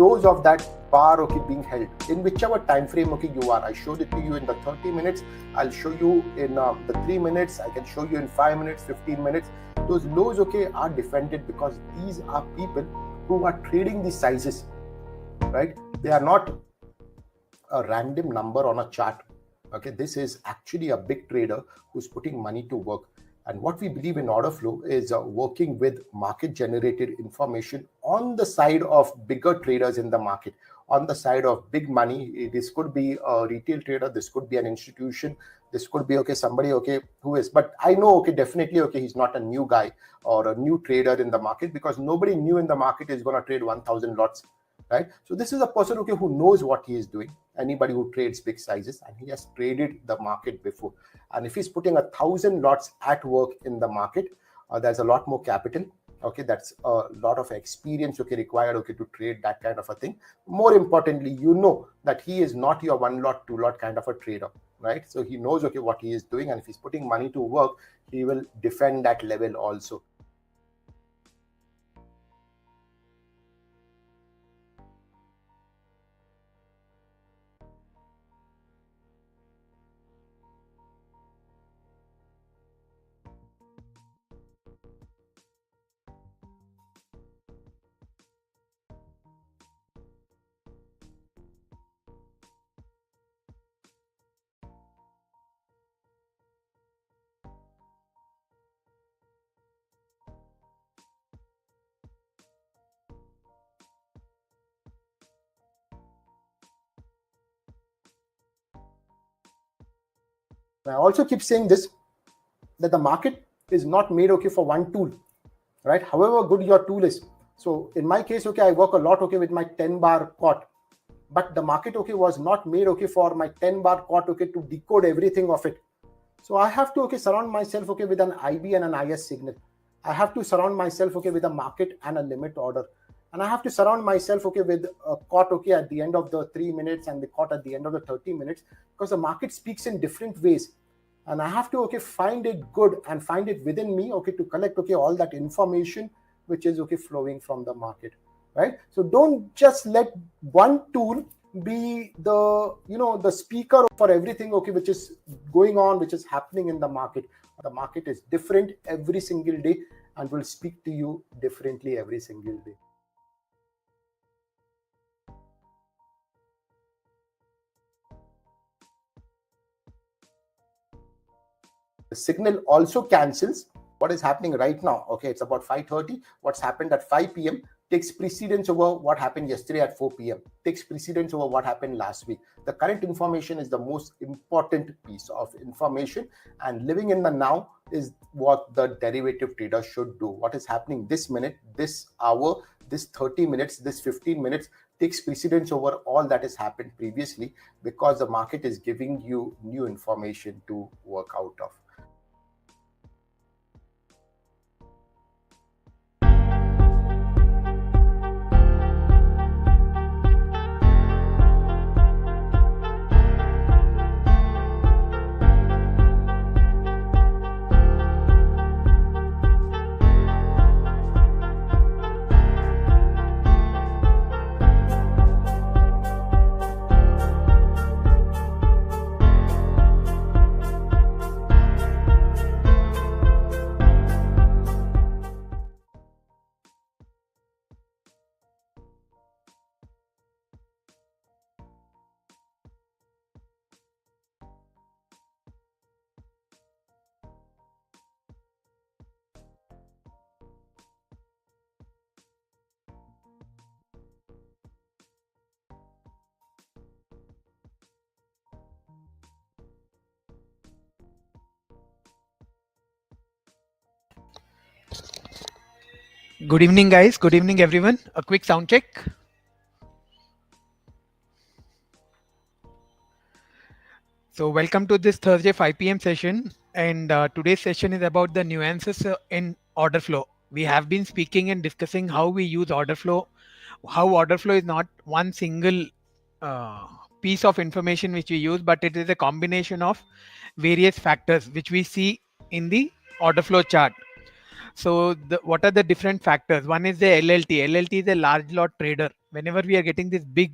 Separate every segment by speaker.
Speaker 1: lows of that bar, okay, being held in whichever time frame, okay, you are. I showed it to you in the 30 minutes. I'll show you in the 3 minutes. I can show you in 5 minutes, 15 minutes. Those lows, okay, are defended because these are people who are trading these sizes, right? They are not a random number on a chart. Okay, this is actually a big trader who's putting money to work. And what we believe in Orderflow is working with market generated information on the side of bigger traders in the market, on the side of big money. This could be a retail trader, this could be an institution, this could be, okay, somebody, okay, who is, but I know, okay, definitely, okay, he's not a new guy or a new trader in the market, because nobody new in the market is going to trade 1,000 lots, right? So this is a person, okay, who knows what he is doing. Anybody who trades big sizes, and he has traded the market before. And if he's putting 1,000 lots at work in the market, there's a lot more capital. Okay, that's a lot of experience, okay, required, okay, to trade that kind of a thing. More importantly, you know that he is not your 1 lot, 2 lot kind of a trader, right? So he knows, okay, what he is doing, and if he's putting money to work, he will defend that level also. I also keep saying this, that the market is not made, okay, for one tool, right? However good your tool is. So in my case, okay, I work a lot, okay, with my 10 bar caught, but the market, okay, was not made, okay, for my 10 bar caught, okay, to decode everything of it. So I have to, okay, surround myself, okay, with an IB and an IS signal. I have to surround myself, okay, with a market and a limit order. And I have to surround myself, okay, with a caught, okay, at the end of the 3 minutes and the caught at the end of the 30 minutes, because the market speaks in different ways. And I have to, okay, find it good and find it within me, okay, to collect, okay, all that information which is, okay, flowing from the market, right? So don't just let one tool be the, you know, the speaker for everything, okay, which is going on, which is happening in the market. The market is different every single day and will speak to you differently every single day. The signal also cancels what is happening right now. Okay, it's about 5:30. What's happened at 5 p.m. takes precedence over what happened yesterday at 4 p.m. Takes precedence over what happened last week. The current information is the most important piece of information, and living in the now is what the derivative trader should do. What is happening this minute, this hour, this 30 minutes, this 15 minutes takes precedence over all that has happened previously, because the market is giving you new information to work out of.
Speaker 2: Good evening, guys. Good evening, everyone. A quick sound check. So welcome to this Thursday 5 p.m. session. And today's session is about the nuances in order flow. We have been speaking and discussing how we use order flow, how order flow is not one single piece of information which we use, but it is a combination of various factors which we see in the order flow chart. What are the different factors? One is the LLT. LLT is a large lot trader. Whenever we are getting these big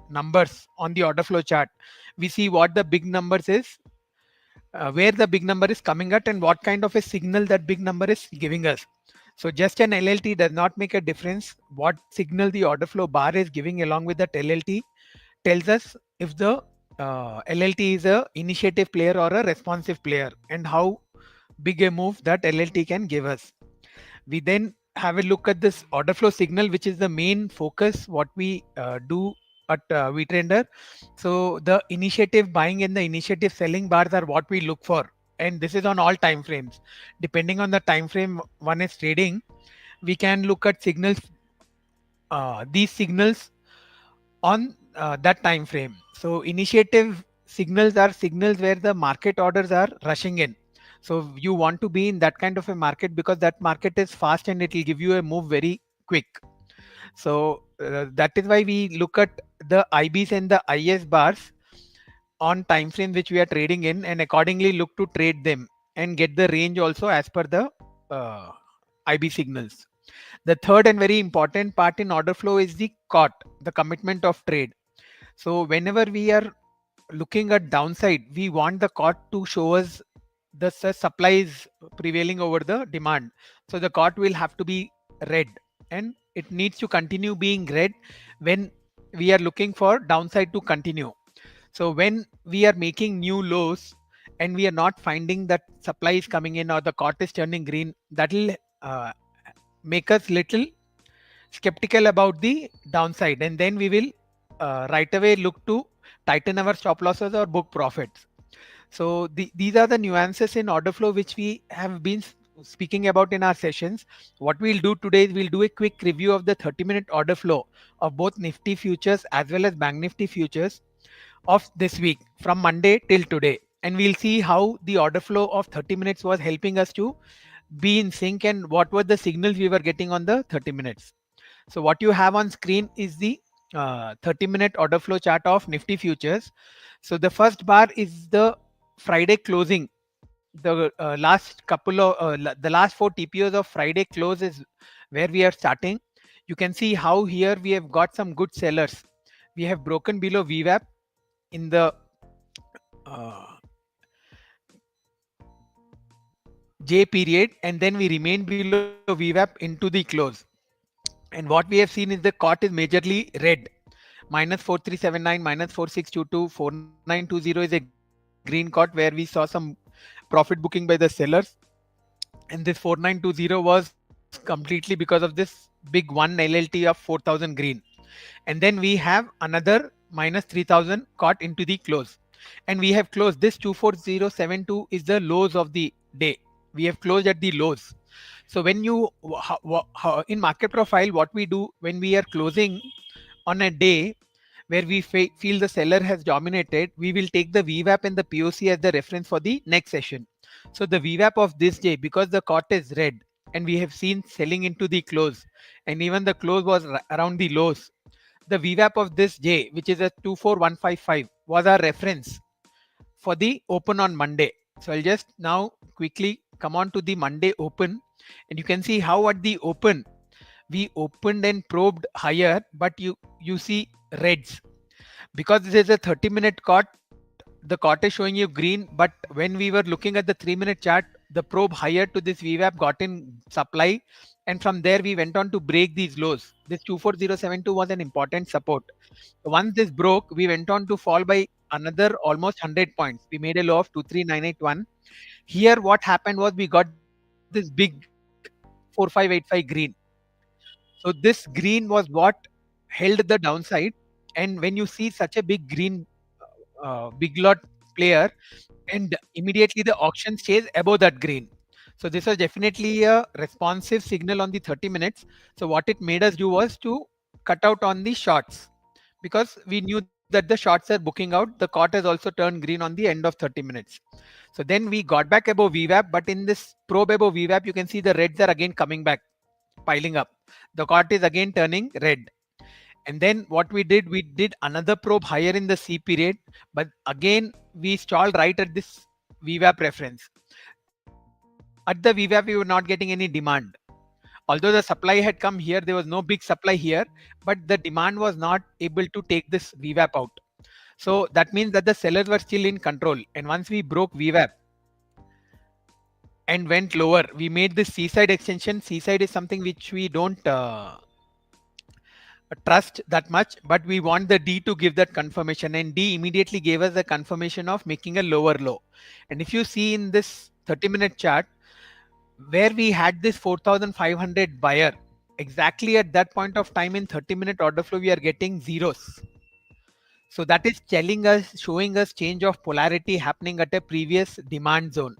Speaker 2: numbers on the order flow chart, we see what the big numbers is, where the big number is coming at, and what kind of a signal that big number is giving us. So just an LLT does not make a difference. What signal the order flow bar is giving along with that LLT tells us if the LLT is a initiative player or a responsive player, and how big a move that LLT can give us. We then have a look at this order flow signal, which is the main focus what we do at Vtrender. So the initiative buying and the initiative selling bars are what we look for, and this is on all time frames. Depending on the time frame one is trading, we can look at signals, these signals on that time frame. So initiative signals are signals where the market orders are rushing in. So you want to be in that kind of a market because that market is fast and it will give you a move very quick. So that is why we look at the IBs and the IS bars on time frame which we are trading in, and accordingly look to trade them and get the range also as per the uh, IB signals. The third and very important part in order flow is the COT, the commitment of trade. So whenever we are looking at downside, we want the COT to show us the supply is prevailing over the demand. So the COT will have to be red, and it needs to continue being red when we are looking for downside to continue. So when we are making new lows and we are not finding that supply is coming in or the COT is turning green, that will make us little skeptical about the downside, and then we will right away look to tighten our stop losses or book profits. So these are the nuances in order flow which we have been speaking about in our sessions. What we'll do today is we'll do a quick review of the 30-minute order flow of both Nifty futures as well as Bank Nifty futures of this week from Monday till today, and we'll see how the order flow of 30 minutes was helping us to be in sync and what were the signals we were getting on the 30 minutes. So what you have on screen is the 30-minute order flow chart of Nifty futures. So the first bar is the Friday closing. The the last four TPOs of Friday close is where we are starting. You can see how here we have got some good sellers. We have broken below VWAP in the uh, J period, and then we remain below VWAP into the close. And what we have seen is the COT is majorly red. Minus 4379, minus 4622, 4920 is a green COT where we saw some profit booking by the sellers. And this 4920 was completely because of this big one LLT of 4000 green. And then we have another minus 3000 caught into the close. And we have closed this 24072 is the lows of the day. We have closed at the lows. So when you in market profile, what we do when we are closing on a day where we feel the seller has dominated, we will take the VWAP and the POC as the reference for the next session. So the VWAP of this day, because the COT is red and we have seen selling into the close, and even the close was around the lows, the VWAP of this day, which is a 24155, was our reference for the open on Monday. So I'll just now quickly come on to the Monday open, and you can see how at the open we opened and probed higher, but you see reds because this is a 30-minute COT. The COT is showing you green, but when we were looking at the 3-minute chart, the probe higher to this VWAP got in supply, and from there we went on to break these lows. This 24072 was an important support. Once this broke, we went on to fall by another almost 100 points. We made a low of 23981. Here what happened was we got this big 4585 green. So this green was what held the downside. And when you see such a big green, big lot player, and immediately the auction stays above that green. So this was definitely a responsive signal on the 30 minutes. So what it made us do was to cut out on the shorts, because we knew that the shorts are booking out. The COT has also turned green on the end of 30 minutes. So then we got back above VWAP, but in this probe above VWAP, you can see the reds are again coming back, piling up. The COT is again turning red. And then what we did another probe higher in the C period, but again we stalled right at this VWAP reference. At the VWAP, we were not getting any demand. Although the supply had come here, there was no big supply here, but the demand was not able to take this VWAP out. So that means that the sellers were still in control. And once we broke VWAP and went lower, we made this seaside extension. Seaside is something which we don't trust that much, but we want the D to give that confirmation, and D immediately gave us the confirmation of making a lower low. And if you see in this 30-minute chart, where we had this 4,500 buyer, exactly at that point of time in 30-minute order flow, we are getting zeros. So that is telling us, showing us change of polarity happening at a previous demand zone.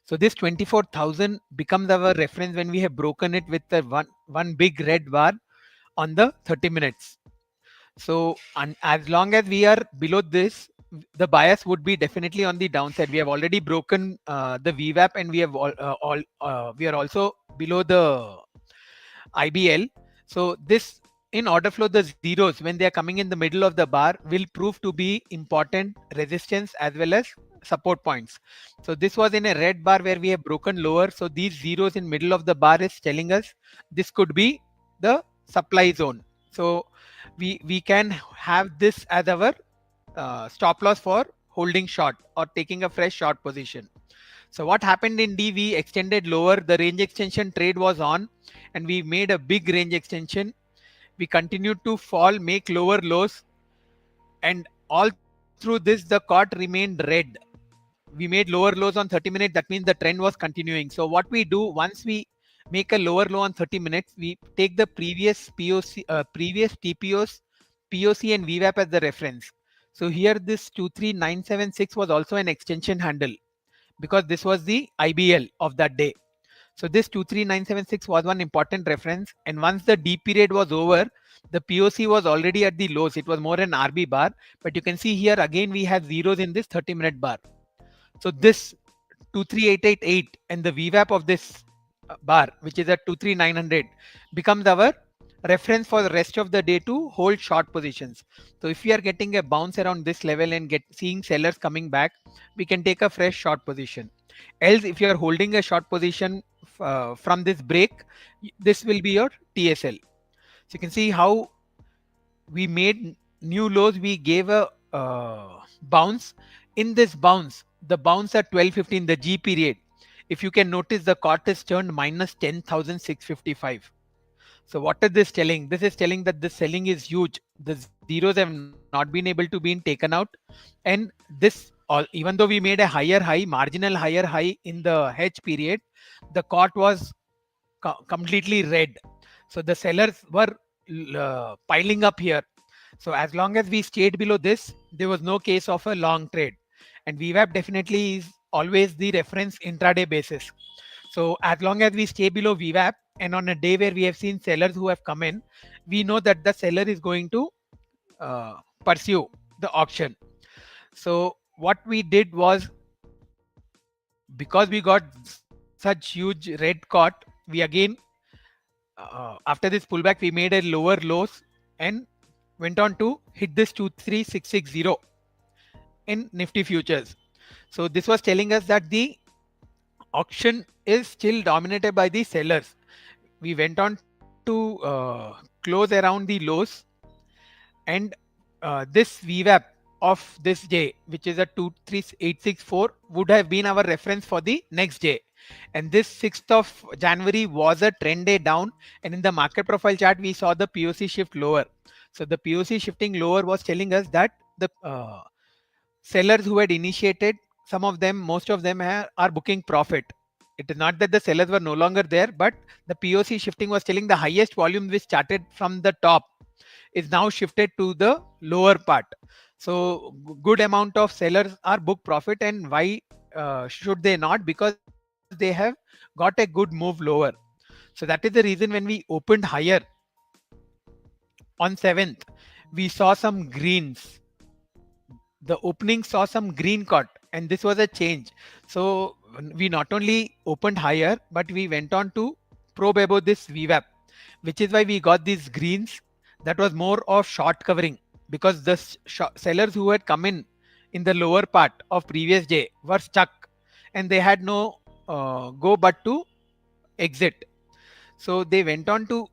Speaker 2: So this 24,000 becomes our reference when we have broken it with the one big red bar on the 30 minutes. So as long as we are below this, the bias would be definitely on the downside. We have already broken the VWAP, and we have we are also below the IBL. So this, in order flow, the zeros when they are coming in the middle of the bar will prove to be important resistance as well as support points. So this was in a red bar where we have broken lower. So these zeros in middle of the bar is telling us this could be the supply zone. So we can have this as our stop loss for holding short or taking a fresh short position. So what happened in D, we extended lower, the range extension trade was on, and we made a big range extension. We continued to fall, make lower lows, and all through this the cot remained red. We made lower lows on 30 minutes. That means the trend was continuing. So what we do, once we make a lower low on 30 minutes, we take the previous POC, previous TPOs, POC and VWAP as the reference. So here this 23976 was also an extension handle, because this was the IBL of that day. So this 23976 was one important reference. And once the D period was over, the POC was already at the lows. It was more an RB bar, but you can see here again we have zeros in this 30-minute bar. So this 23888 and the VWAP of this bar, which is at 23900, becomes our reference for the rest of the day to hold short positions. So if we are getting a bounce around this level and seeing sellers coming back, we can take a fresh short position. Else, if you are holding a short position from this break, this will be your TSL. So you can see how we made new lows. We gave a bounce. In this bounce, the bounce at 12:15, the G period, if you can notice, the cot is turned minus 10,655. So what is this telling? This is telling that the selling is huge. The zeros have not been able to be taken out, and this even though we made a higher high, marginal higher high in the hedge period, the cot was completely red. So the sellers were piling up here. So as long as we stayed below this, there was no case of a long trade. And VWAP definitely is always the reference intraday basis. So as long as we stay below VWAP, and on a day where we have seen sellers who have come in, we know that the seller is going to pursue the auction. So what we did was, because we got such huge red cot, we again after this pullback we made a lower lows and went on to hit this 23660 in Nifty futures. So this was telling us that the auction is still dominated by the sellers. We went on to close around the lows, and this VWAP of this day, which is a 23864, would have been our reference for the next day. And this 6th of January was a trend day down, and in the market profile chart we saw the POC shift lower. So the POC shifting lower was telling us that the sellers who had initiated, some of them, most of them are booking profit. It is not that the sellers were no longer there, but the POC shifting was telling the highest volume which started from the top is now shifted to the lower part. So good amount of sellers are book profit, and why should they not? Because they have got a good move lower. So that is the reason when we opened higher on 7th, we saw some greens. The opening saw some green cut, and this was a change. So we not only opened higher, but we went on to probe above this VWAP, which is why we got these greens. That was more of short covering, because the sellers who had come in the lower part of previous day were stuck, and they had no go but to exit. So they went on to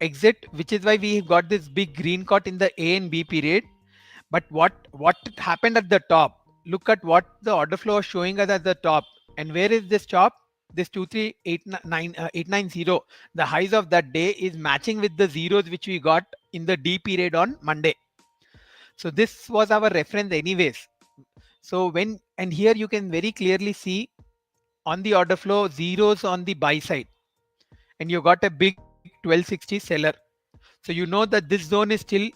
Speaker 2: exit, which is why we got this big green caught in the A and B period. But what happened at the top? Look at what the order flow is showing us at the top. And where is this top? This 23890, the highs of that day is matching with the zeros which we got in the D period on Monday. So this was our reference anyways. So when, and here you can very clearly see on the order flow zeros on the buy side, and you got a big 1260 seller. So you know that this zone is still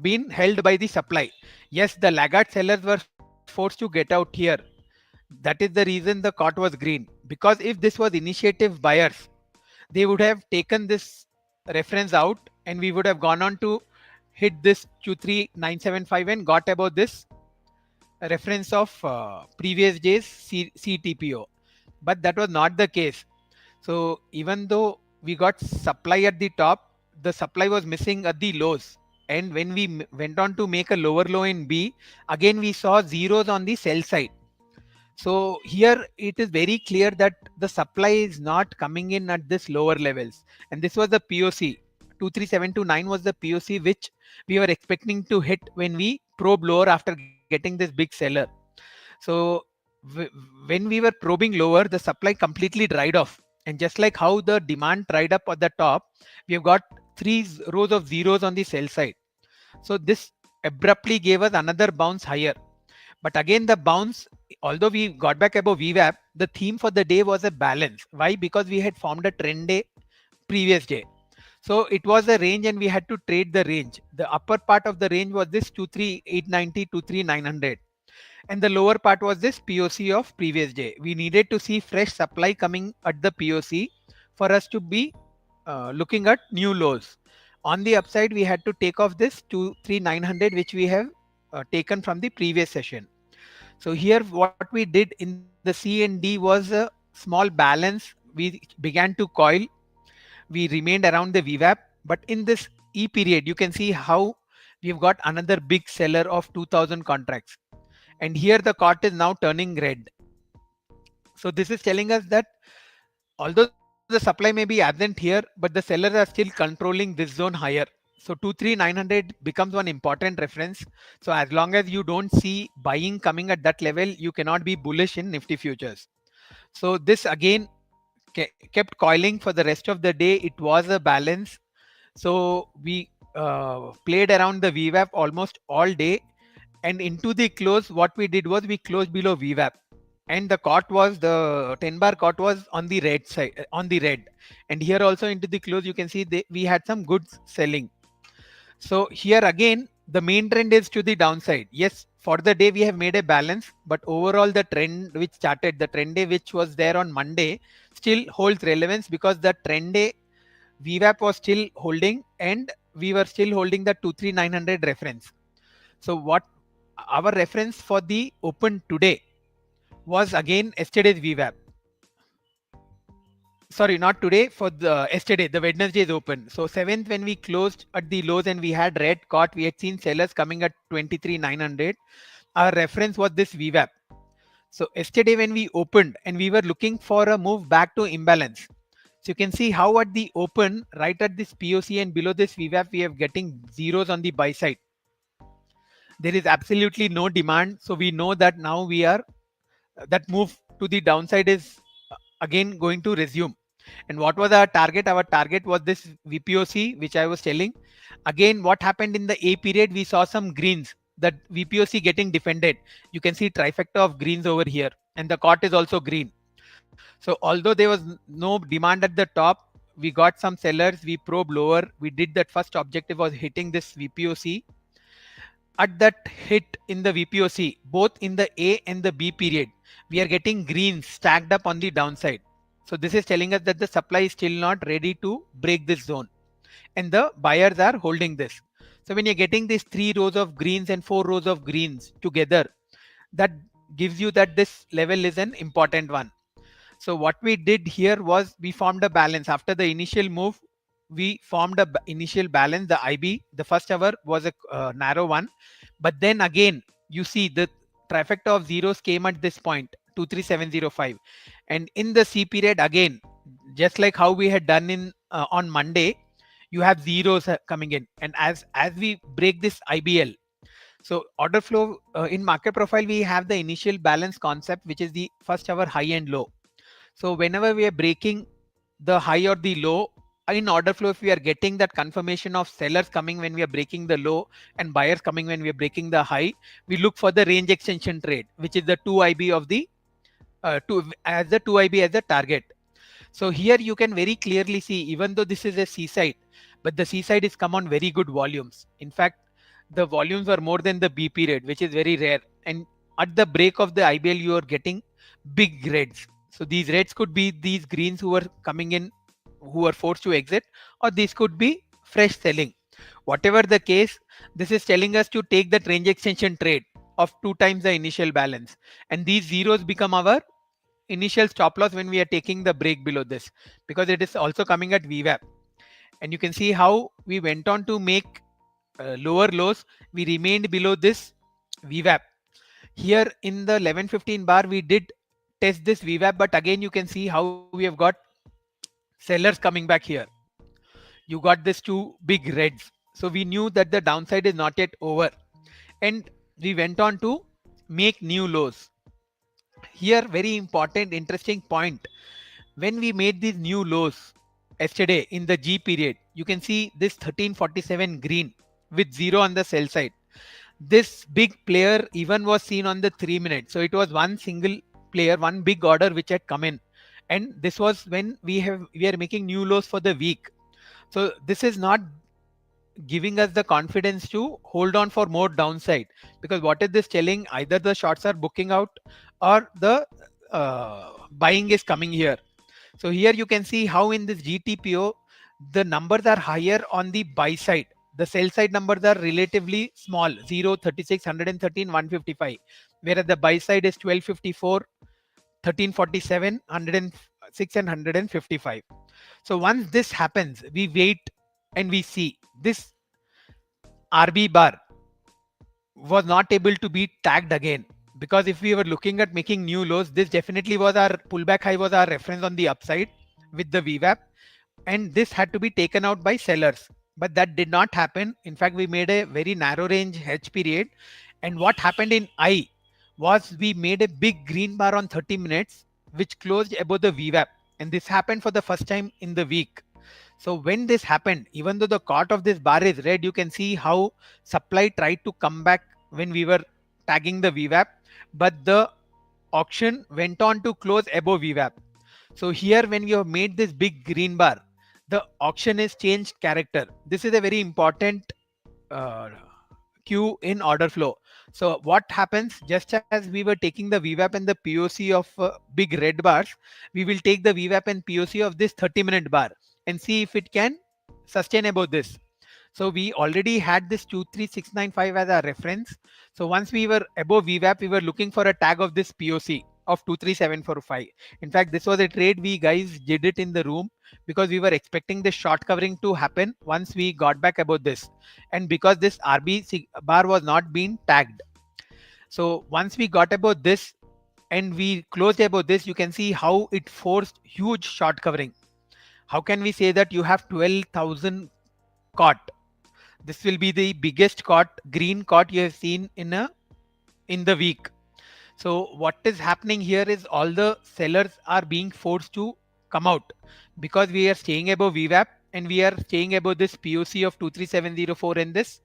Speaker 2: been held by the supply. Yes, the laggard sellers were forced to get out here. That is the reason the cot was green. Because if this was initiative buyers, they would have taken this reference out and we would have gone on to hit this Q3975 and got about this reference of previous days CTPO. But that was not the case. So even though we got supply at the top, the supply was missing at the lows. And when we went on to make a lower low in B, again we saw zeros on the sell side. So here it is very clear that the supply is not coming in at this lower levels. And this was the POC. 23729 was the POC which we were expecting to hit when we probe lower after getting this big seller. So when we were probing lower, the supply completely dried off. And just like how the demand dried up at the top, we have got three rows of zeros on the sell side. So this abruptly gave us another bounce higher. But again, the bounce, although we got back above VWAP, the theme for the day was a balance. Why? Because we had formed a trend day previous day. So it was a range and we had to trade the range. The upper part of the range was this 23890, 23900. And the lower part was this POC of previous day. We needed to see fresh supply coming at the POC for us to be looking at new lows. On the upside, we had to take off this 23900 which we have taken from the previous session. So here what we did in the C and D was a small balance. We began to coil. We remained around the VWAP. But in this E period, you can see how we've got another big seller of 2000 contracts. And here the cot is now turning red. So this is telling us that although the supply may be absent here, but the sellers are still controlling this zone higher. So 23900 becomes one important reference. So as long as you don't see buying coming at that level, you cannot be bullish in Nifty futures. So this again kept coiling for the rest of the day. It was a balance. So we played around the VWAP almost all day. And into the close, what we did was we closed below VWAP. And the cot was, the 10 bar cot was on the red side, on the red. And here also into the close, you can see we had some good selling. So here again, the main trend is to the downside. Yes, for the day we have made a balance, but overall the trend which started, the trend day which was there on Monday still holds relevance because the trend day VWAP was still holding and we were still holding the 23900 reference. So what our reference for the open today was again yesterday's VWAP. Sorry, not today, for the yesterday, the Wednesday is open. So 7th, when we closed at the lows and we had red caught, we had seen sellers coming at 23,900. Our reference was this VWAP. So yesterday when we opened and we were looking for a move back to imbalance. So you can see how at the open, right at this POC and below this VWAP, we are getting zeros on the buy side. There is absolutely no demand. So we know that now we are, that move to the downside is again going to resume. And what was our target? Our target was this VPOC, which I was telling. Again, what happened in the A period, we saw some greens, that VPOC getting defended. You can see trifecta of greens over here, and the cot is also green. So although there was no demand at the top, we got some sellers, we probe lower. We did that first objective was hitting this VPOC. At that hit in the VPOC, both in the A and the B period, we are getting greens stacked up on the downside. So this is telling us that the supply is still not ready to break this zone and the buyers are holding this. So when you're getting these 3 rows of greens and 4 rows of greens together, that gives you that this level is an important one. So what we did here was we formed a balance. After the initial move, we formed a initial balance. The IB, the first hour was a narrow one. But then again, you see the trifecta of zeros came at this point. 23705. And in the C period again, just like how we had done in on Monday, you have zeros coming in. And as we break this IBL, so order flow in market profile, we have the initial balance concept, which is the first hour high and low. So whenever we are breaking the high or the low in order flow, if we are getting that confirmation of sellers coming when we are breaking the low and buyers coming when we are breaking the high, we look for the range extension trade, which is the 2IB of the as the 2IB as a target. So here you can very clearly see, even though this is a seaside, but the seaside is come on very good volumes. In fact, the volumes are more than the B period, which is very rare. And at the break of the IBL, you are getting big reds. So these reds could be these greens who are coming in, who are forced to exit, or this could be fresh selling. Whatever the case, this is telling us to take that range extension trade of 2 times the initial balance. And these zeros become our initial stop loss when we are taking the break below this, because it is also coming at VWAP. And you can see how we went on to make lower lows. We remained below this VWAP. Here in the 1115 bar, we did test this VWAP, but again you can see how we have got sellers coming back here. You got this two big reds. So we knew that the downside is not yet over. And we went on to make new lows. Here, very important, interesting point. When we made these new lows yesterday in the G period, you can see this 1347 green with zero on the sell side. This big player even was seen on the 3 minutes. So it was one single player, one big order which had come in. And this was when we are making new lows for the week. So this is not giving us the confidence to hold on for more downside, because what is this telling? Either the shorts are booking out or the buying is coming here. So here you can see how in this GTPO the numbers are higher on the buy side. The sell side numbers are relatively small, 0, 36, 113, 155, whereas the buy side is 1254, 1347, 106 and 155. So once this happens, we wait and we see this RB bar was not able to be tagged again, because if we were looking at making new lows, this definitely was our pullback high, was our reference on the upside with the VWAP, and this had to be taken out by sellers, but that did not happen. In fact, we made a very narrow range hedge period, and what happened in I was we made a big green bar on 30 minutes which closed above the VWAP, and this happened for the first time in the week. So when this happened, even though the cut of this bar is red, you can see how supply tried to come back when we were tagging the VWAP, but the auction went on to close above VWAP. So here when we have made this big green bar, the auction is changed character. This is a very important uh, cue in order flow. So what happens, just as we were taking the VWAP and the POC of big red bars, we will take the VWAP and POC of this 30-minute bar and see if it can sustain above this. So we already had this 23695 as our reference. So once we were above VWAP, we were looking for a tag of this POC of 23745. In fact, this was a trade we guys did it in the room because we were expecting the short covering to happen once we got back above this, and because this RB bar was not being tagged. So once we got above this and we closed above this, you can see how it forced huge short covering. How can we say that you have 12,000 caught? This will be the biggest caught, green caught you have seen in the week. So what is happening here is all the sellers are being forced to come out because we are staying above VWAP and we are staying above this POC of 23704 and this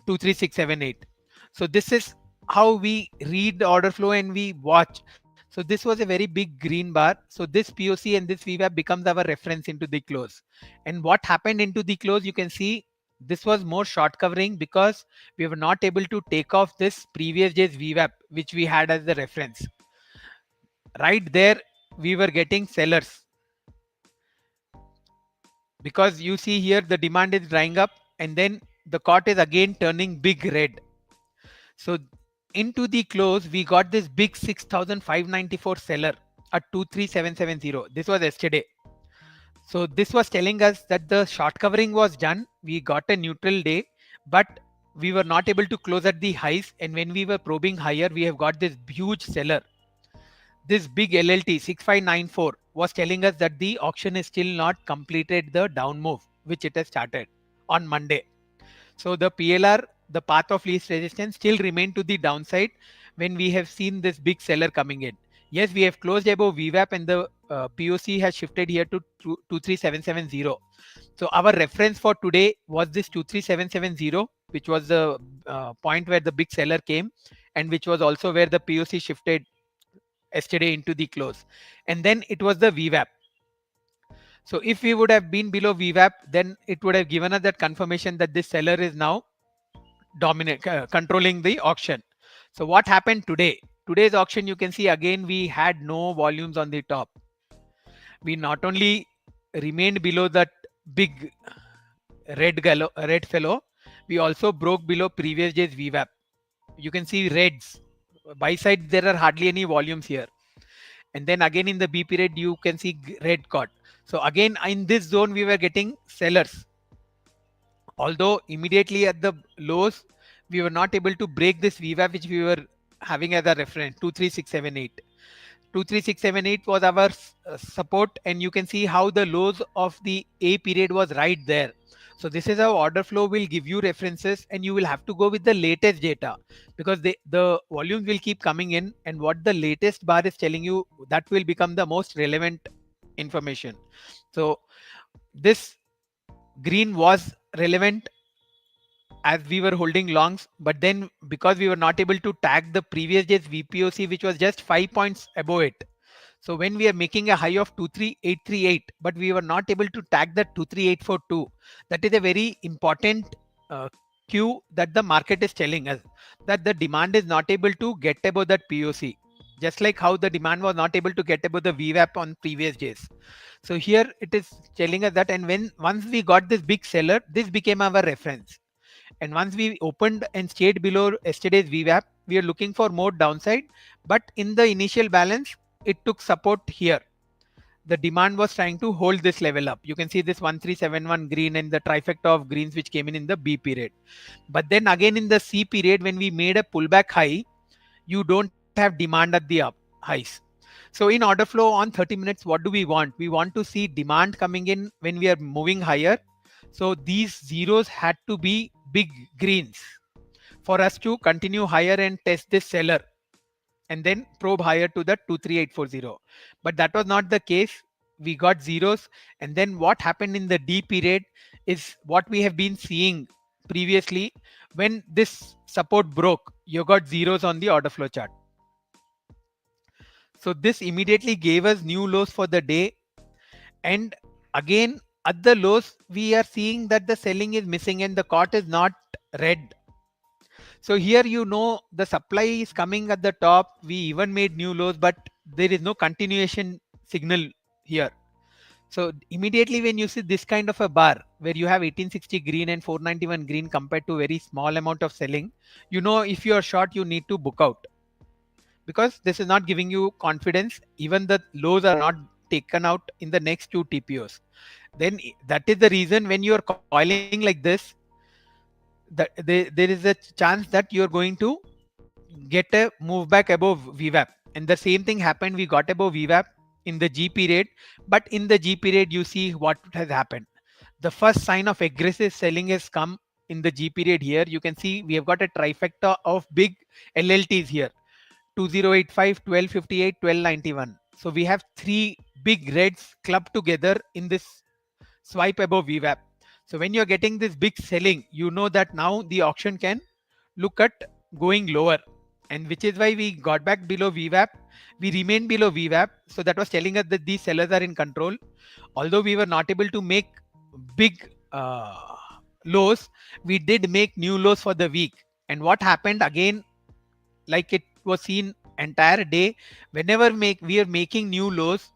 Speaker 2: 23678. So this is how we read the order flow and we watch. So this was a very big green bar. So this POC and this VWAP becomes our reference into the close. And what happened into the close, you can see this was more short covering because we were not able to take off this previous day's VWAP, which we had as the reference. Right there, we were getting sellers. Because you see here, the demand is drying up and then the caught is again turning big red. So into the close, we got this big 6,594 seller at 23770. This was yesterday. So this was telling us that the short covering was done. We got a neutral day, but we were not able to close at the highs. And when we were probing higher, we have got this huge seller. this big LLT 6594 was telling us that the auction is still not completed the down move, which it has started on Monday. So the PLR, the path of least resistance, still remained to the downside when we have seen this big seller coming in. Yes, we have closed above VWAP and the POC has shifted here to 23770. So our reference for today was this 23770, which was the point where the big seller came, and which was also where the POC shifted yesterday into the close. And then it was the VWAP. So if we would have been below VWAP, then it would have given us that confirmation that this seller is now controlling the auction. So what happened today? Today's auction, you can see again we had no volumes on the top. We not only remained below that big red fellow, we also broke below previous day's VWAP. You can see reds. Buy side, there are hardly any volumes here. And then again in the B period, you can see red caught. So again in this zone, we were getting sellers. Although immediately at the lows, we were not able to break this VWAP which we were having as a reference, 23678. 23678 was our support, and you can see how the lows of the A period was right there. So this is how order flow will give you references, and you will have to go with the latest data, because the volumes will keep coming in, and what the latest bar is telling you, that will become the most relevant information. So this green was relevant as we were holding longs, but then because we were not able to tag the previous day's VPOC, which was just 5 points above it. So when we are making a high of 23838, but we were not able to tag that 23842, that is a very important cue that the market is telling us that the demand is not able to get above that POC, just like how the demand was not able to get above the VWAP on previous days. So here it is telling us that, and when once we got this big seller, this became our reference. And once we opened and stayed below yesterday's VWAP, we are looking for more downside. But in the initial balance, it took support here. The demand was trying to hold this level up. You can see this 1371 green and the trifecta of greens which came in the B period. But then again in the C period, when we made a pullback high, you don't have demand at the up highs. So in order flow on 30 minutes, what do we want? We want to see demand coming in when we are moving higher. So these zeros had to be big greens for us to continue higher and test this seller and then probe higher to the 23840. But that was not the case. We got zeros. And then what happened in the D period is what we have been seeing previously. When this support broke, you got zeros on the order flow chart. So this immediately gave us new lows for the day. And again, at the lows, we are seeing that the selling is missing and the caught is not red. So here, you know, the supply is coming at the top. We even made new lows, but there is no continuation signal here. So immediately when you see this kind of a bar where you have 1860 green and 491 green compared to very small amount of selling, you know, if you are short, you need to book out, because this is not giving you confidence. Even the lows are not taken out in the next two TPOs. Then that is the reason when you are coiling like this, that there is a chance that you are going to get a move back above VWAP. And the same thing happened. We got above VWAP in the G period, but in the G period, you see what has happened. The first sign of aggressive selling has come in the G period here. You can see we have got a trifecta of big LLTs here: 2085, 1258, 1291. So we have three big reds clubbed together in this swipe above VWAP. So when you're getting this big selling, you know that now the auction can look at going lower, and which is why we got back below VWAP. We remained below VWAP. So that was telling us that these sellers are in control. Although we were not able to make big lows, we did make new lows for the week. And what happened again, like it was seen entire day, whenever we are making new lows,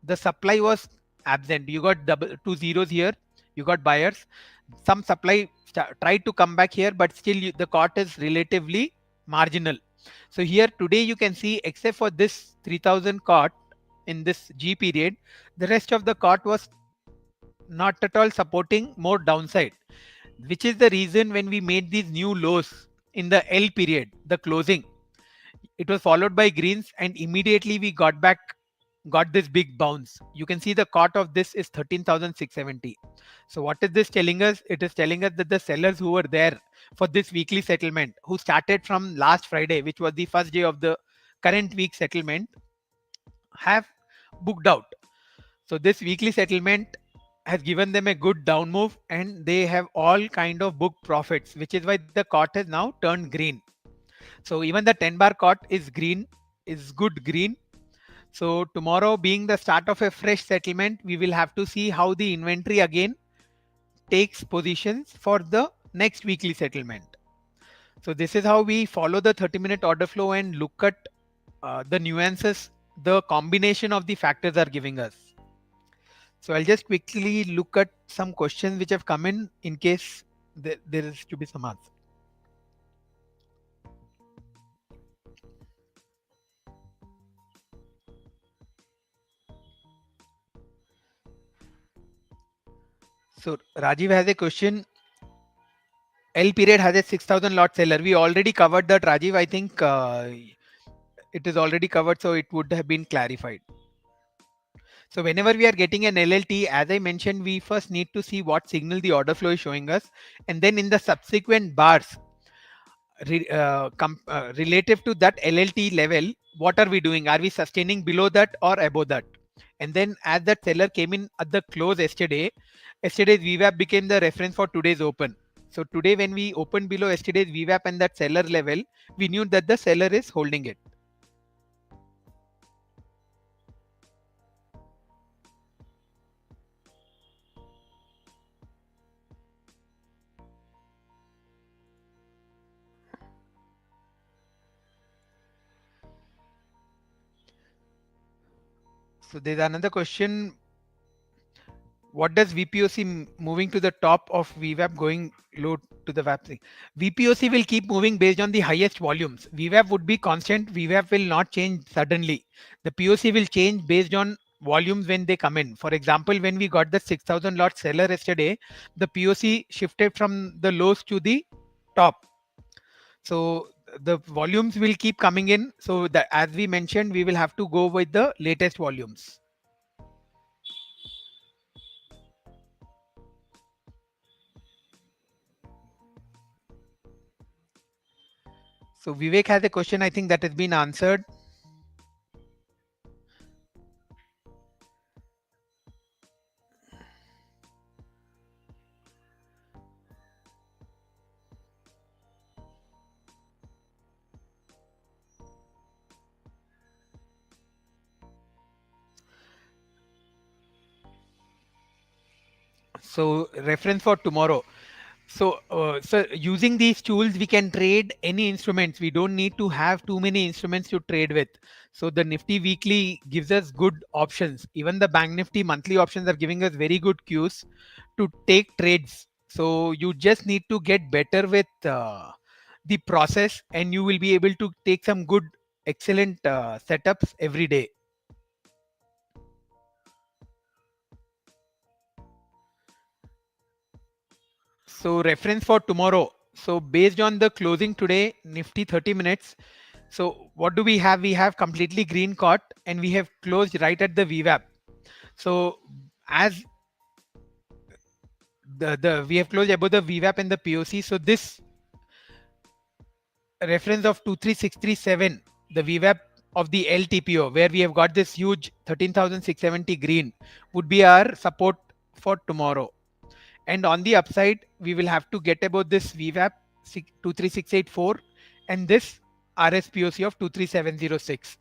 Speaker 2: the supply was absent. You got two zeros here, you got buyers. Some supply tried to come back here, but still the caught is relatively marginal. So here today you can see, except for this 3000 caught in this G period, the rest of the caught was not at all supporting more downside, which is the reason when we made these new lows in the L period, the closing, it was followed by greens, and immediately we got this big bounce. You can see the cut of this is 13,670. So what is this telling us? It is telling us that the sellers who were there for this weekly settlement, who started from last Friday, which was the first day of the current week settlement, have booked out. So this weekly settlement has given them a good down move, and they have all kind of booked profits, which is why the cot has now turned green. So even the 10 bar cot is green, is good green. So tomorrow being the start of a fresh settlement, we will have to see how the inventory again takes positions for the next weekly settlement. So this is how we follow the 30-minute order flow and look at the nuances the combination of the factors are giving us. So I'll just quickly look at some questions which have come in case there is to be some answer. So Rajiv has a question. L period has a 6,000 lot seller. We already covered that, Rajiv. I think it is already covered, so it would have been clarified. So whenever we are getting an LLT, as I mentioned, we first need to see what signal the order flow is showing us, and then in the subsequent bars, relative to that LLT level, what are we doing? Are we sustaining below that or above that? And then as that seller came in at the close yesterday's VWAP became the reference for today's open. So today when we opened below yesterday's VWAP and that seller level, we knew that the seller is holding it. So there's another question. What does VPOC moving to the top of VWAP going low to the WAP thing? VPOC will keep moving based on the highest volumes. VWAP would be constant. VWAP will not change suddenly. The POC will change based on volumes when they come in. For example, when we got the 6,000 lot seller yesterday, the POC shifted from the lows to the top. So the volumes will keep coming in. So that, as we mentioned, we will have to go with the latest volumes. So Vivek has a question, I think that has been answered. So reference for tomorrow. So using these tools, we can trade any instruments. We don't need to have too many instruments to trade with. So the Nifty weekly gives us good options. Even the Bank Nifty monthly options are giving us very good cues to take trades. So you just need to get better with the process, and you will be able to take some good, excellent setups every day. So reference for tomorrow. So based on the closing today, Nifty 30 minutes. So what do we have? We have completely green caught, and we have closed right at the VWAP. So as the we have closed above the VWAP and the POC. So this reference of 23637, the VWAP of the LTPO, where we have got this huge 13,670 green, would be our support for tomorrow. And on the upside, we will have to get about this VWAP 23684 and this RSPOC of 23706.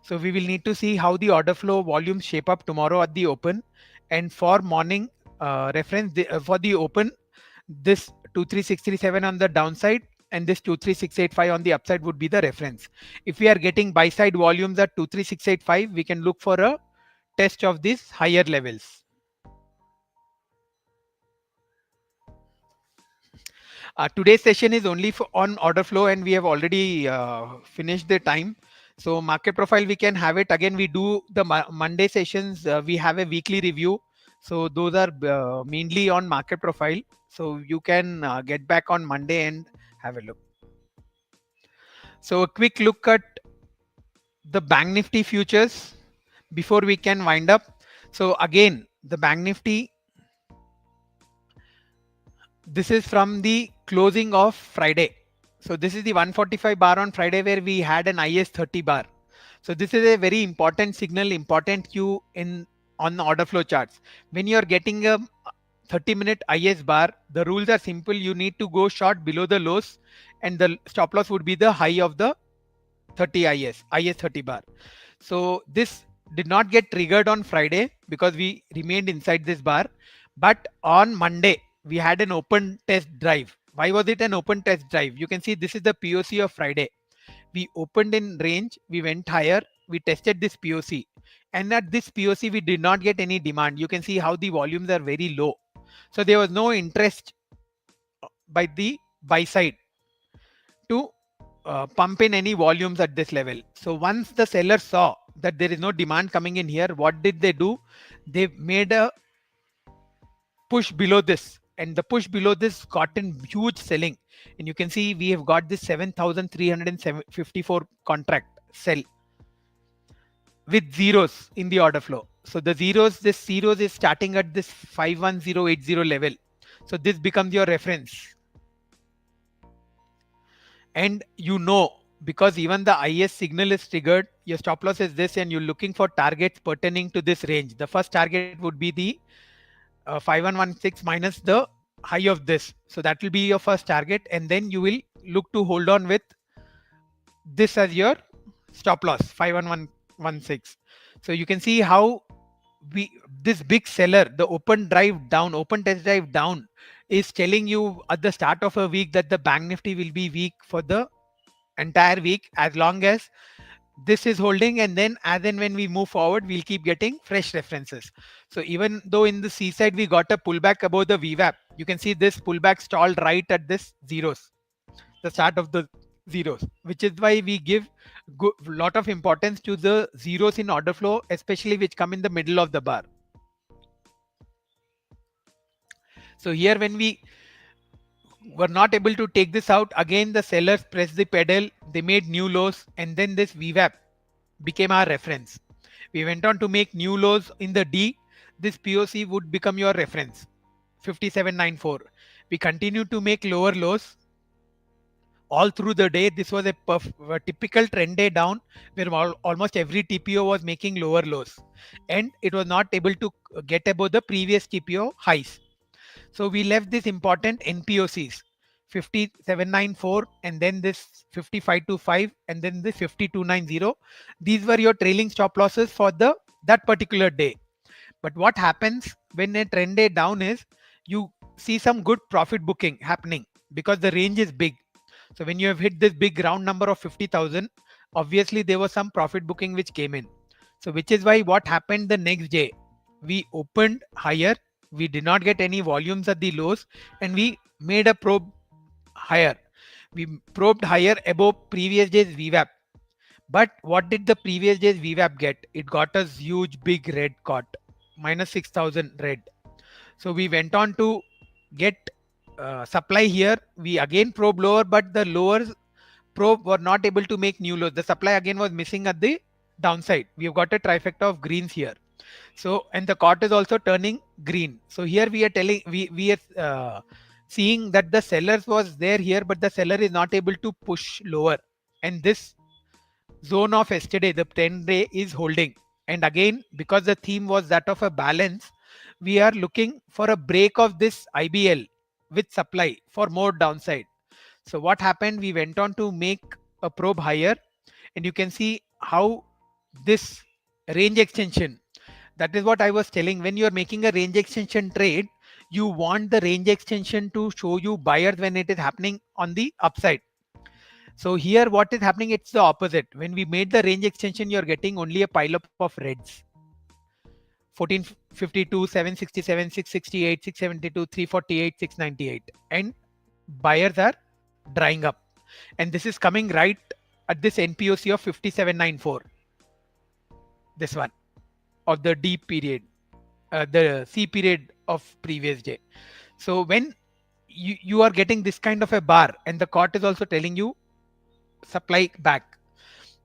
Speaker 2: So we will need to see how the order flow volumes shape up tomorrow at the open. And for morning reference, for the open, this 23637 on the downside and this 23685 on the upside would be the reference. If we are getting buy side volumes at 23685, we can look for a test of these higher levels. Today's session is only on order flow, and we have already finished the time. So market profile, we can have it again. We do the Monday sessions. We have a weekly review. So those are mainly on market profile. So you can get back on Monday and have a look. So a quick look at the Bank Nifty futures before we can wind up. So again, the Bank Nifty, this is from the closing of Friday. So this is the 145 bar on Friday where we had an IS 30 bar. So this is a very important signal, important cue in on the order flow charts. When you are getting a 30-minute IS bar, the rules are simple. You need to go short below the lows, and the stop loss would be the high of the 30 IS 30 bar. So this did not get triggered on Friday because we remained inside this bar. But on Monday, we had an open test drive. Why was it an open test drive? You can see this is the POC of Friday. We opened in range, we went higher, we tested this POC. And at this POC, we did not get any demand. You can see how the volumes are very low. So there was no interest by the buy side to pump in any volumes at this level. So once the seller saw that there is no demand coming in here, what did they do? They made a push below this, and the push below this got in huge selling. And you can see we have got this 7,354 contract sell with zeros in the order flow. So the zeros, this zeros is starting at this 51080 level. So this becomes your reference. And you know, because even the IS signal is triggered, your stop loss is this, and you're looking for targets pertaining to this range. The first target would be the 5116 minus the high of this. So that will be your first target, and then you will look to hold on with this as your stop loss, 51116. So you can see how this big seller, the open test drive down, is telling you at the start of a week that the Bank Nifty will be weak for the entire week as long as this is holding, and then as and when we move forward, we'll keep getting fresh references. So even though in the C side we got a pullback above the VWAP, you can see this pullback stalled right at this zeros, the start of the zeros, which is why we give lot of importance to the zeros in order flow, especially which come in the middle of the bar. So here when we were not able to take this out, again the sellers pressed the pedal, they made new lows, and then this VWAP became our reference. We went on to make new lows in the D. This POC would become your reference, 5794. We continued to make lower lows all through the day. This was a typical trend day down where almost every TPO was making lower lows, and it was not able to get above the previous TPO highs. So we left this important NPOCs, 5794, and then this 5525, and then this 5290. These were your trailing stop losses for that particular day. But what happens when a trend day down is you see some good profit booking happening because the range is big. So when you have hit this big round number of 50,000, obviously there was some profit booking which came in. So which is why what happened the next day, we opened higher, we did not get any volumes at the lows, and we made a probe higher. We probed higher above previous day's VWAP. But what did the previous day's VWAP get? It got us huge big red caught, minus 6,000 red. So we went on to get supply here. We again probe lower, but the lower probe were not able to make new lows. The supply again was missing at the downside. We've got a trifecta of greens here. So, and the cot is also turning green. So here we are telling, we are seeing that the sellers was there here, but the seller is not able to push lower. And this zone of yesterday, the 10-day is holding. And again, because the theme was that of a balance, we are looking for a break of this IBL with supply for more downside. So what happened? We went on to make a probe higher, and you can see how this range extension, that is what I was telling. When you are making a range extension trade, you want the range extension to show you buyers when it is happening on the upside. So here what is happening, it's the opposite. When we made the range extension, you're getting only a pile up of reds. 1452, 767, 668, 672, 348, 698. And buyers are drying up. And this is coming right at this NPOC of 5794. This one of the D period, the C period of previous day. So when you are getting this kind of a bar, and the cot is also telling you supply back.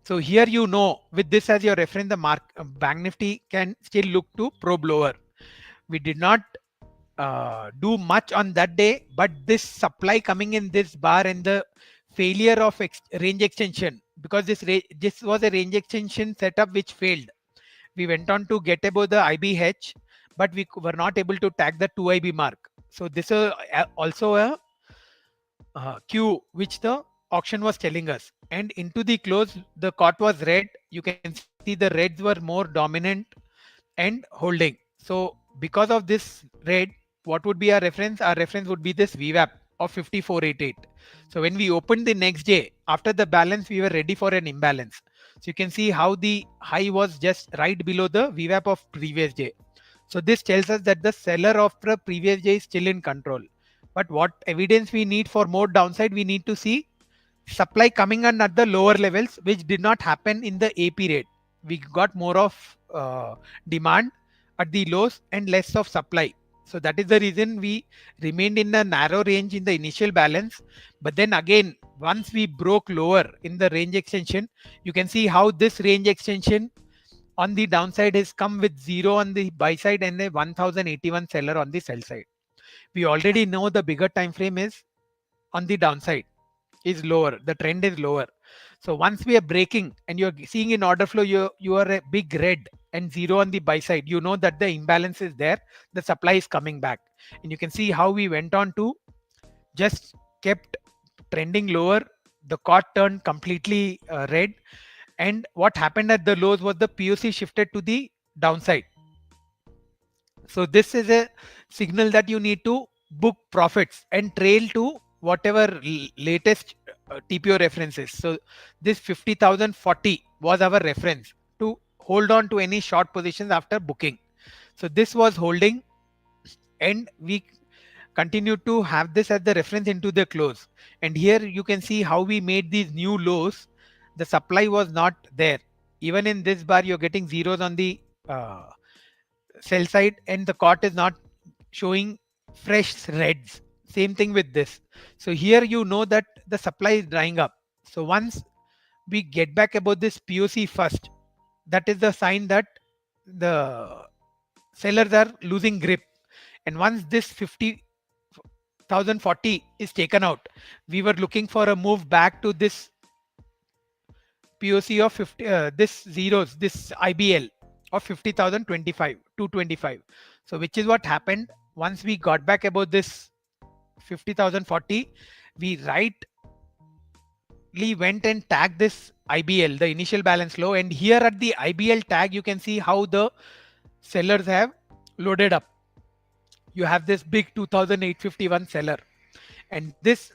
Speaker 2: So here you know, with this as your reference, the Bank Nifty can still look to probe lower. We did not do much on that day, but this supply coming in this bar and the failure of range extension, because this was a range extension setup which failed. We went on to get above the IBH, but we were not able to tag the 2IB mark. So this is also a Q which the auction was telling us. And into the close, the cot was red. You can see the reds were more dominant and holding. So because of this red, what would be our reference? Our reference would be this VWAP of 5488. So when we opened the next day after the balance, we were ready for an imbalance. So you can see how the high was just right below the VWAP of previous day. So this tells us that the seller of the previous day is still in control. But what evidence we need for more downside? We need to see supply coming in at the lower levels, which did not happen in the A period. We got more of demand at the lows and less of supply. So that is the reason we remained in a narrow range in the initial balance. But then again, once we broke lower in the range extension, you can see how this range extension on the downside has come with 0 on the buy side and a 1081 seller on the sell side. We already know the bigger time frame is on the downside, is lower, the trend is lower. So once we are breaking and you're seeing in order flow, you are a big red and 0 on the buy side, you know that the imbalance is there, the supply is coming back. And you can see how we went on to just kept trending lower. The cot turned completely red, and what happened at the lows was the POC shifted to the downside. So this is a signal that you need to book profits and trail to whatever latest TPO references. So this 50,040 was our reference to hold on to any short positions after booking. So this was holding, and we continue to have this as the reference into the close. And here you can see how we made these new lows. The supply was not there. Even in this bar, you're getting zeros on the sell side, and the cot is not showing fresh reds. Same thing with this. So here you know that the supply is drying up. So once we get back about this POC first, that is the sign that the sellers are losing grip. And once this 50,040 is taken out, we were looking for a move back to this POC of 50, this zeros, this IBL of 50,025, 225. So which is what happened. Once we got back about this 50,040, we rightly went and tagged this IBL, the initial balance low. And here at the IBL tag, you can see how the sellers have loaded up. You have this big 2,851 seller, and this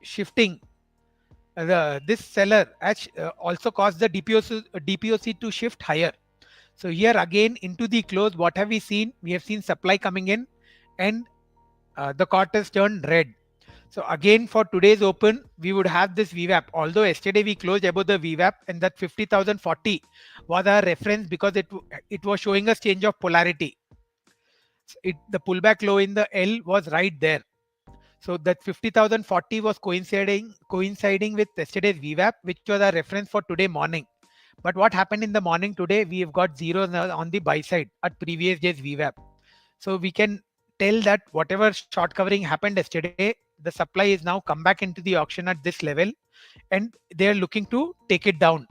Speaker 2: shifting, this seller also caused the DPOC to shift higher. So here again into the close, what have we seen? We have seen supply coming in, and the cot has turned red. So again for today's open, we would have this VWAP. Although yesterday we closed above the VWAP, and that 50,040 was our reference because it was showing us change of polarity. The pullback low in the L was right there. So that 50,040 was coinciding with yesterday's VWAP, which was our reference for today morning. But what happened in the morning today? We have got zeros on the buy side at previous day's VWAP. So we can tell that whatever short covering happened yesterday, the supply is now come back into the auction at this level, and they are looking to take it down.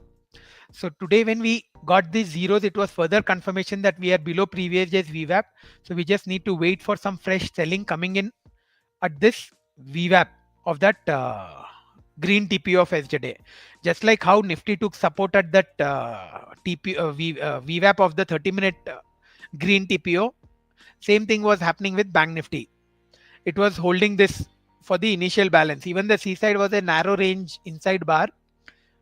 Speaker 2: So today when we got these zeros, it was further confirmation that we are below previous day's VWAP. So we just need to wait for some fresh selling coming in at this VWAP of that green TPO of yesterday. Just like how Nifty took support at that VWAP of the 30-minute green TPO, same thing was happening with Bank Nifty. It was holding this for the initial balance. Even the C side was a narrow range inside bar,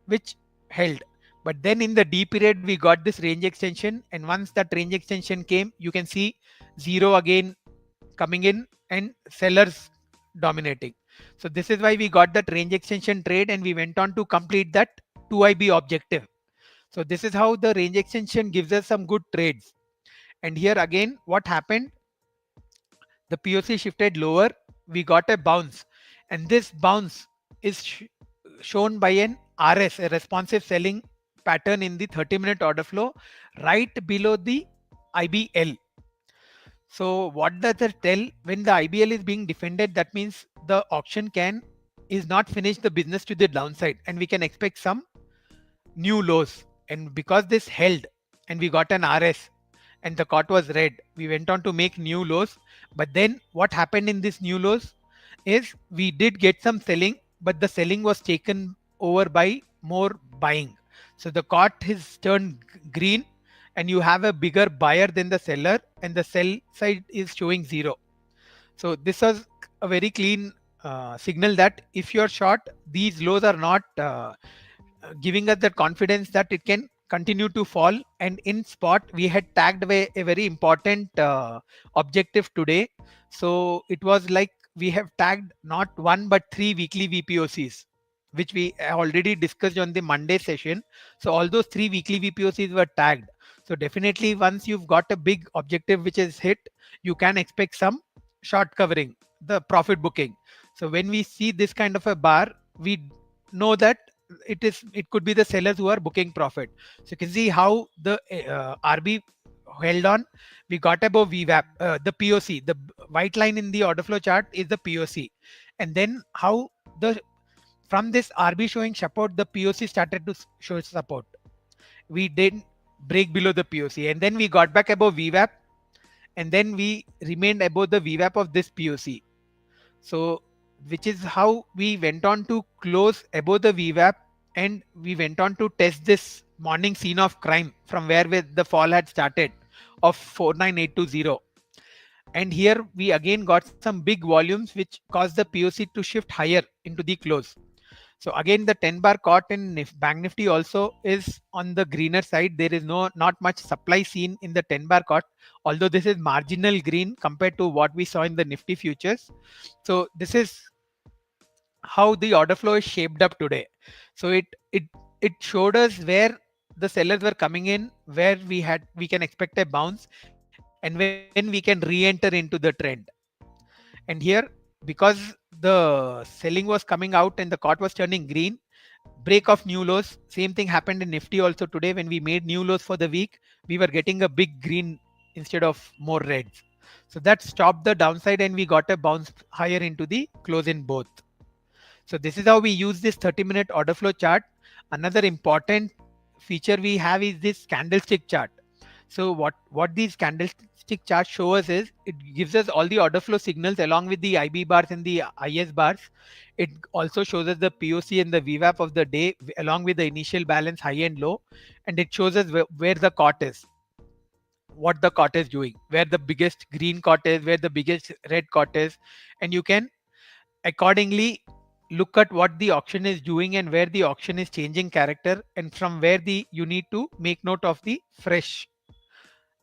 Speaker 2: which held. But then in the D period, we got this range extension. And once that range extension came, you can see zero again coming in and sellers dominating. So this is why we got that range extension trade, and we went on to complete that 2IB objective. So this is how the range extension gives us some good trades. And here again, what happened? The POC shifted lower. We got a bounce, and this bounce is shown by an RS, a responsive selling pattern in the 30-minute order flow right below the IBL. So what does it tell? When the IBL is being defended, that means the auction can is not finished the business to the downside, and we can expect some new lows. And because this held and we got an RS and the cot was red, we went on to make new lows. But then what happened in this new lows is we did get some selling, but the selling was taken over by more buying. So the cot has turned green and you have a bigger buyer than the seller, and the sell side is showing zero. So this was a very clean signal that if you're short, these lows are not giving us that confidence that it can continue to fall. And in spot we had tagged away a very important objective today. So it was like we have tagged not one but three weekly VPOCs, which we already discussed on the Monday session. So all those three weekly VPOCs were tagged. So definitely once you've got a big objective which is hit, you can expect some short covering, the profit booking. So when we see this kind of a bar, we know that it could be the sellers who are booking profit. So you can see how the RB held on. We got above VWAP, the POC. The white line in the order flow chart is the POC, and then how the from this RB showing support, the POC started to show support. We didn't break below the POC, and then we got back above VWAP, and then we remained above the VWAP of this POC. So which is how we went on to close above the VWAP, and we went on to test this morning scene of crime from where the fall had started of 49820. And here we again got some big volumes which caused the POC to shift higher into the close. So again the 10 bar caught in Bank Nifty also is on the greener side. There is not much supply seen in the 10 bar caught, although this is marginal green compared to what we saw in the Nifty futures. So this is how the order flow is shaped up today. So it showed us where the sellers were coming in, where we can expect a bounce, and when we can re-enter into the trend. And here, because the selling was coming out and the cot was turning green, break of new lows. Same thing happened in Nifty also today. When we made new lows for the week, we were getting a big green instead of more reds. So that stopped the downside and we got a bounce higher into the close in both. So this is how we use this 30-minute order flow chart. Another important feature we have is this candlestick chart. So what these candlestick charts show us is it gives us all the order flow signals along with the IB bars and the IS bars. It also shows us the POC and the VWAP of the day along with the initial balance high and low, and it shows us where the cot is, what the cot is doing, where the biggest green cot is, where the biggest red cot is, and you can accordingly look at what the auction is doing and where the auction is changing character, and from where you need to make note of the fresh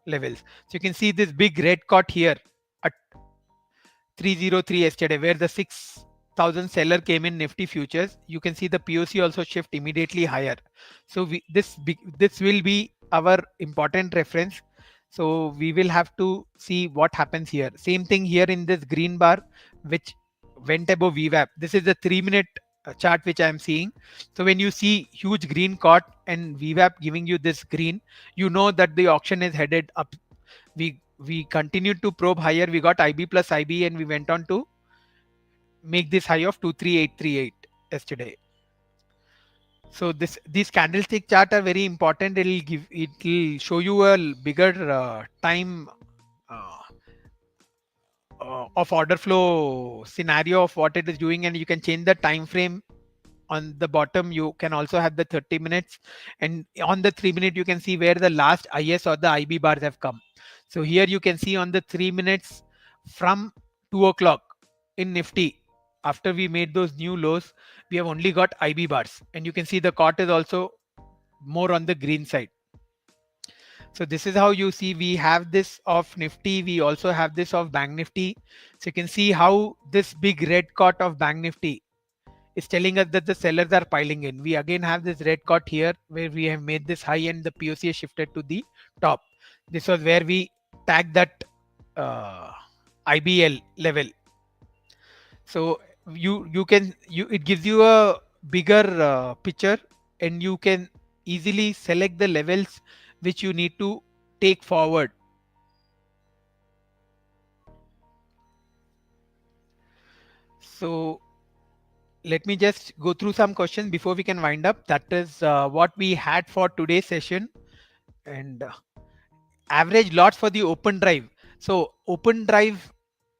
Speaker 2: levels. So you can see this big red cot here at 303 yesterday, where the 6,000 seller came in Nifty futures. You can see the POC also shift immediately higher. So this will be our important reference. So we will have to see what happens here. Same thing here in this green bar, which went above VWAP. This is the 3-minute chart which I am seeing. So when you see huge green cot and VWAP giving you this green, you know that the auction is headed up. We continued to probe higher. We got IB plus IB and we went on to make this high of 23838 yesterday. So these candlestick chart are very important. It'll show you a bigger time of order flow scenario of what it is doing, and you can change the time frame. On the bottom you can also have the 30 minutes, and on the 3-minute you can see where the last IS or the IB bars have come. So here you can see on the 3 minutes from 2 o'clock in Nifty, after we made those new lows, we have only got IB bars, and you can see the cot is also more on the green side. So this is how you see we have this of Nifty. We also have this of Bank Nifty. So you can see how this big red cot of Bank Nifty is telling us that the sellers are piling in. We again have this red cot here where we have made this high and the POC has shifted to the top. This was where we tagged that IBL level. So it gives you a bigger picture, and you can easily select the levels which you need to take forward. So let me just go through some questions before we can wind up. That is what we had for today's session. And average lots for the open drive. So open drive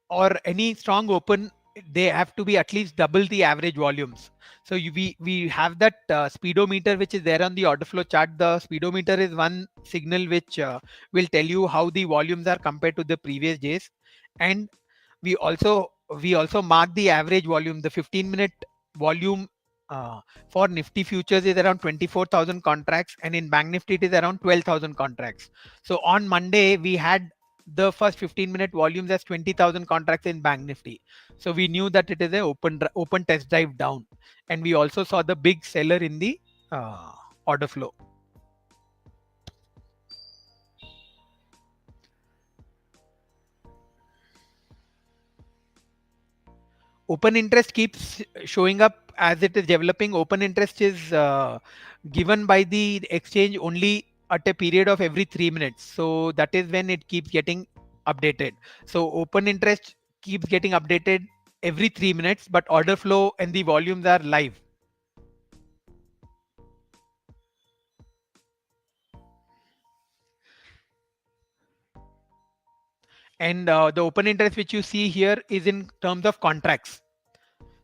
Speaker 2: or any strong open, they have to be at least double the average volumes. So we have that speedometer which is there on the order flow chart. The speedometer is one signal which will tell you how the volumes are compared to the previous days. And we also mark the average volume. The 15-minute volume for Nifty futures is around 24,000 contracts, and in Bank Nifty it is around 12,000 contracts. So on Monday we had the first 15-minute volumes as 20,000 contracts in Bank Nifty. So we knew that it is a open test drive down, and we also saw the big seller in the order flow. Open interest keeps showing up as it is developing. Open interest is given by the exchange only at a period of every 3 minutes. So that is when it keeps getting updated. So open interest keeps getting updated every 3 minutes, but order flow and the volumes are live. And the open interest which you see here is in terms of contracts.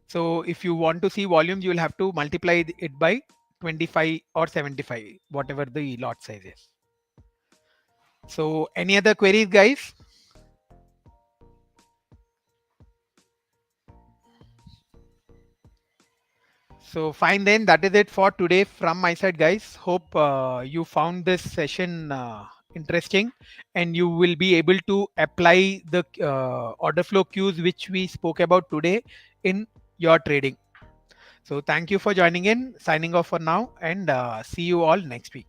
Speaker 2: So if you want to see volumes, you will have to multiply it by 25 or 75, whatever the lot size is. So any other queries, guys? So fine then, that is it for today from my side, guys. Hope you found this session interesting, and you will be able to apply the order flow cues which we spoke about today in your trading. So thank you for joining in, signing off for now, and see you all next week.